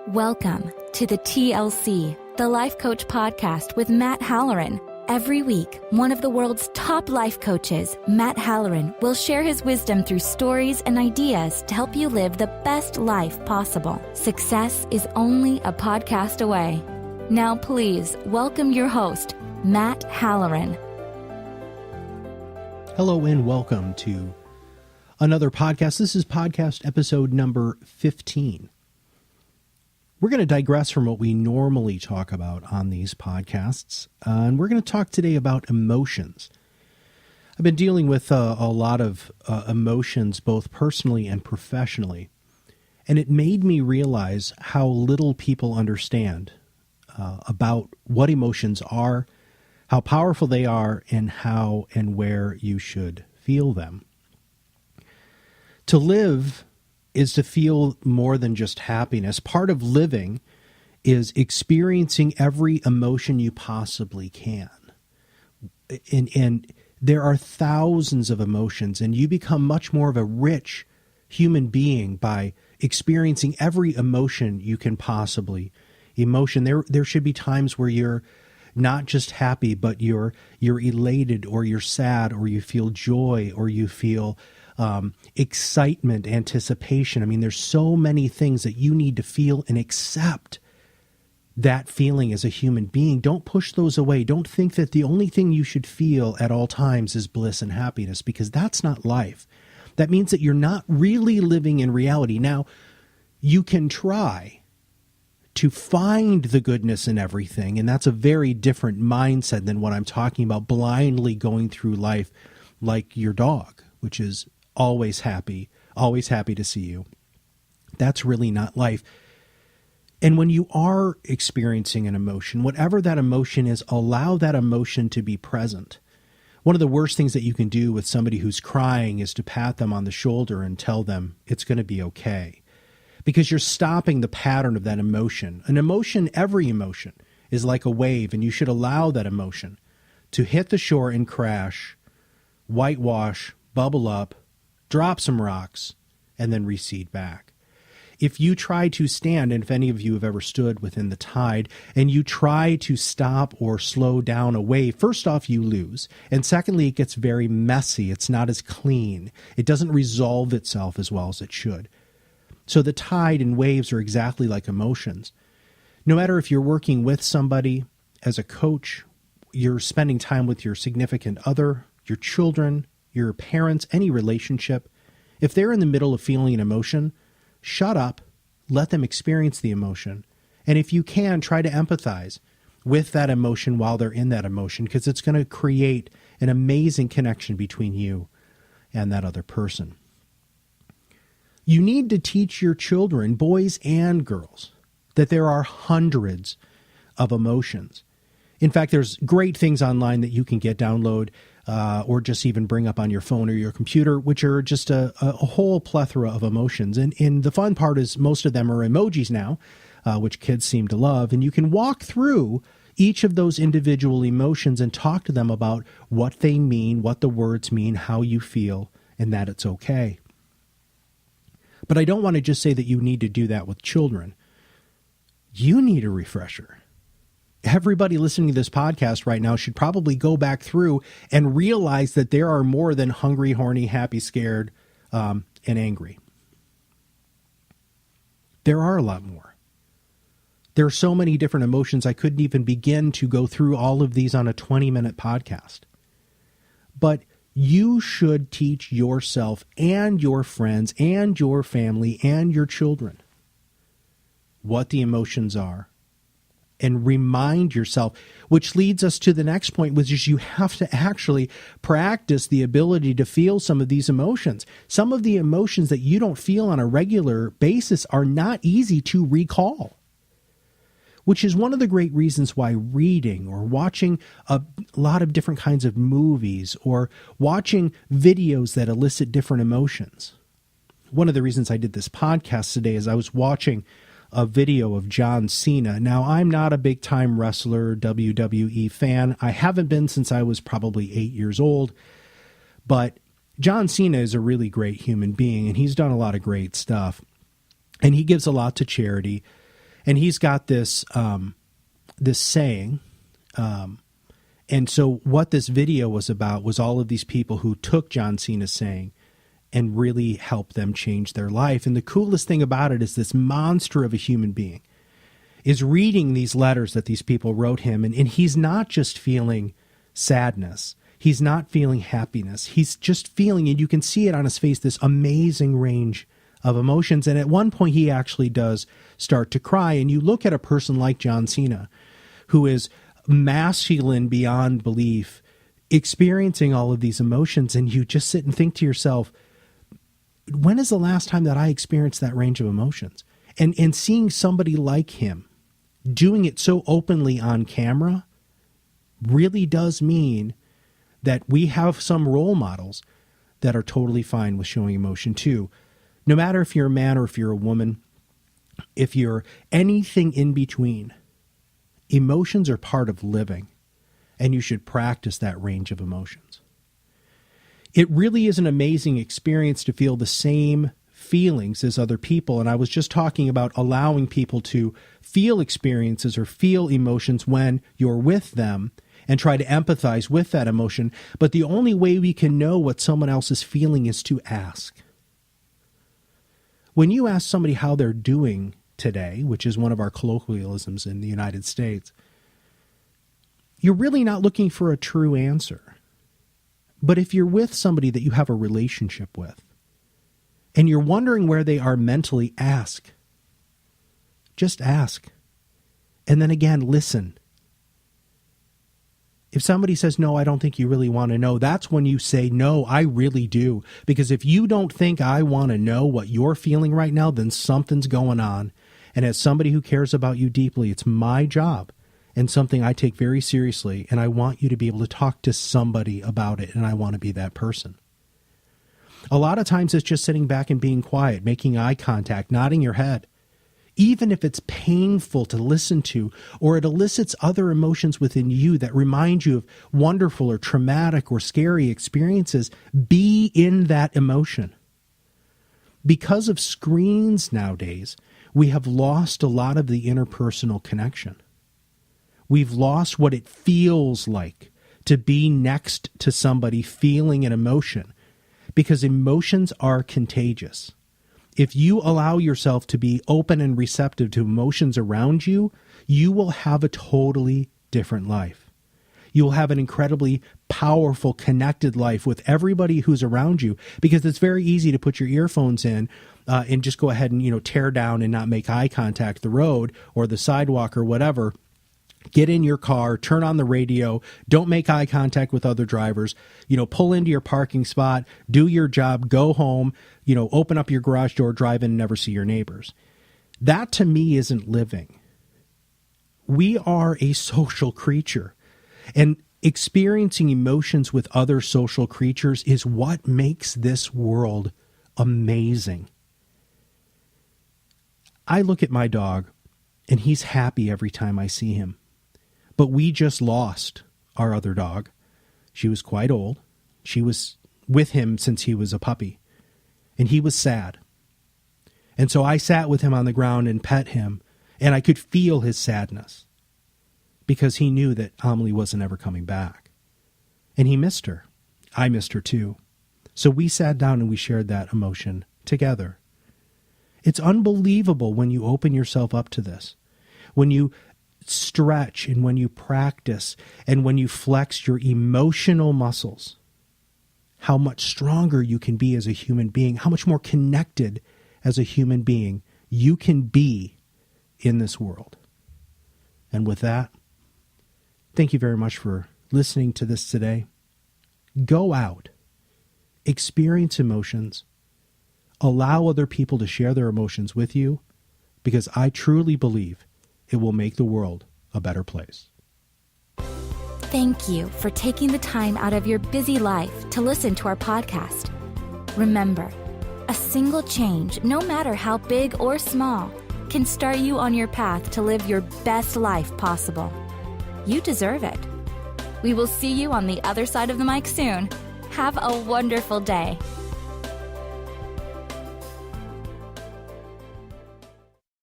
Welcome to the TLC, the Life Coach Podcast with Matt Halloran. Every week, one of the world's top life coaches, Matt Halloran, will share his wisdom through stories and ideas to help you live the best life possible. Success is only a podcast away. Now please welcome your host, Matt Halloran. Hello and welcome to another podcast. This is podcast episode number 15. We're going to digress from what we normally talk about on these podcasts, and we're going to talk today about emotions. I've been dealing with a lot of emotions, both personally and professionally, and it made me realize how little people understand about what emotions are, how powerful they are, and how and where you should feel them. To live is to feel more than just happiness. Part of living is experiencing every emotion you possibly can. And there are thousands of emotions, and you become much more of a rich human being by experiencing every emotion you can possibly emotion. There should be times where you're not just happy, but you're elated, or you're sad, or you feel joy, or you feel excitement, anticipation. I mean, there's so many things that you need to feel and accept that feeling as a human being. Don't push those away. Don't think that the only thing you should feel at all times is bliss and happiness, because that's not life. That means that you're not really living in reality. Now, you can try to find the goodness in everything, and that's a very different mindset than what I'm talking about, blindly going through life like your dog, which is always happy to see you. That's really not life. And when you are experiencing an emotion, whatever that emotion is, allow that emotion to be present. One of the worst things that you can do with somebody who's crying is to pat them on the shoulder and tell them it's going to be okay, because you're stopping the pattern of that emotion. An emotion, every emotion, is like a wave, and you should allow that emotion to hit the shore and crash, whitewash, bubble up, drop some rocks, and then recede back. If you try to stand, and if any of you have ever stood within the tide, and you try to stop or slow down a wave, first off, you lose. And secondly, it gets very messy. It's not as clean. It doesn't resolve itself as well as it should. So the tide and waves are exactly like emotions. No matter if you're working with somebody as a coach, you're spending time with your significant other, your children, your parents, any relationship, if they're in the middle of feeling an emotion, shut up, let them experience the emotion. And if you can, try to empathize with that emotion while they're in that emotion, because it's going to create an amazing connection between you and that other person. You need to teach your children, boys and girls, that there are hundreds of emotions. In fact, there's great things online that you can download, or just even bring up on your phone or your computer, which are just a whole plethora of emotions. And the fun part is most of them are emojis now, which kids seem to love. And you can walk through each of those individual emotions and talk to them about what they mean, what the words mean, how you feel, and that it's okay. But I don't want to just say that you need to do that with children. You need a refresher. Everybody listening to this podcast right now should probably go back through and realize that there are more than hungry, horny, happy, scared, and angry. There are a lot more. There are so many different emotions. I couldn't even begin to go through all of these on a 20-minute podcast. But you should teach yourself and your friends and your family and your children what the emotions are. And remind yourself, which leads us to the next point, which is you have to actually practice the ability to feel some of these emotions. Some of the emotions that you don't feel on a regular basis are not easy to recall, which is one of the great reasons why reading or watching a lot of different kinds of movies or watching videos that elicit different emotions. One of the reasons I did this podcast today is I was watching a video of John Cena. Now, I'm not a big-time wrestler, WWE fan. I haven't been since I was probably 8 years old. But John Cena is a really great human being, and he's done a lot of great stuff. And he gives a lot to charity. And he's got this this saying. And so what this video was about was all of these people who took John Cena's saying and really helped them change their life. And the coolest thing about it is this monster of a human being is reading these letters that these people wrote him. And he's not just feeling sadness. He's not feeling happiness. He's just feeling, and you can see it on his face, this amazing range of emotions. And at one point, he actually does start to cry. And you look at a person like John Cena, who is masculine beyond belief, experiencing all of these emotions, and you just sit and think to yourself, when is the last time that I experienced that range of emotions? And seeing somebody like him doing it so openly on camera really does mean that we have some role models that are totally fine with showing emotion too. No matter if you're a man or if you're a woman, if you're anything in between, emotions are part of living, and you should practice that range of emotions. It really is an amazing experience to feel the same feelings as other people. And I was just talking about allowing people to feel experiences or feel emotions when you're with them and try to empathize with that emotion. But the only way we can know what someone else is feeling is to ask. When you ask somebody how they're doing today, which is one of our colloquialisms in the United States, you're really not looking for a true answer. But if you're with somebody that you have a relationship with, and you're wondering where they are mentally, ask. Just ask. And then again, listen. If somebody says, no, I don't think you really want to know, that's when you say, no, I really do. Because if you don't think I want to know what you're feeling right now, then something's going on. And as somebody who cares about you deeply, it's my job and something I take very seriously. And I want you to be able to talk to somebody about it. And I want to be that person. A lot of times it's just sitting back and being quiet, making eye contact, nodding your head. Even if it's painful to listen to, or it elicits other emotions within you that remind you of wonderful or traumatic or scary experiences, be in that emotion. Because of screens nowadays, we have lost a lot of the interpersonal connection. We've lost what it feels like to be next to somebody feeling an emotion, because emotions are contagious. If you allow yourself to be open and receptive to emotions around you, you will have a totally different life. You will have an incredibly powerful, connected life with everybody who's around you, because it's very easy to put your earphones in and just go ahead and, tear down and not make eye contact the road or the sidewalk or whatever. Get in your car, turn on the radio, don't make eye contact with other drivers, pull into your parking spot, do your job, go home, open up your garage door, drive in, and never see your neighbors. That to me isn't living. We are a social creature, and experiencing emotions with other social creatures is what makes this world amazing. I look at my dog, and he's happy every time I see him. But we just lost our other dog. She was quite old. She was with him since he was a puppy. And he was sad. And so I sat with him on the ground and pet him, and I could feel his sadness, because he knew that Amelie wasn't ever coming back. And he missed her. I missed her too. So we sat down and we shared that emotion together. It's unbelievable when you open yourself up to this. When you stretch and when you practice and when you flex your emotional muscles, how much stronger you can be as a human being, how much more connected as a human being you can be in this world. And with that, thank you very much for listening to this today. Go out, experience emotions, allow other people to share their emotions with you, because I truly believe it will make the world a better place. Thank you for taking the time out of your busy life to listen to our podcast. Remember, a single change, no matter how big or small, can start you on your path to live your best life possible. You deserve it. We will see you on the other side of the mic soon. Have a wonderful day.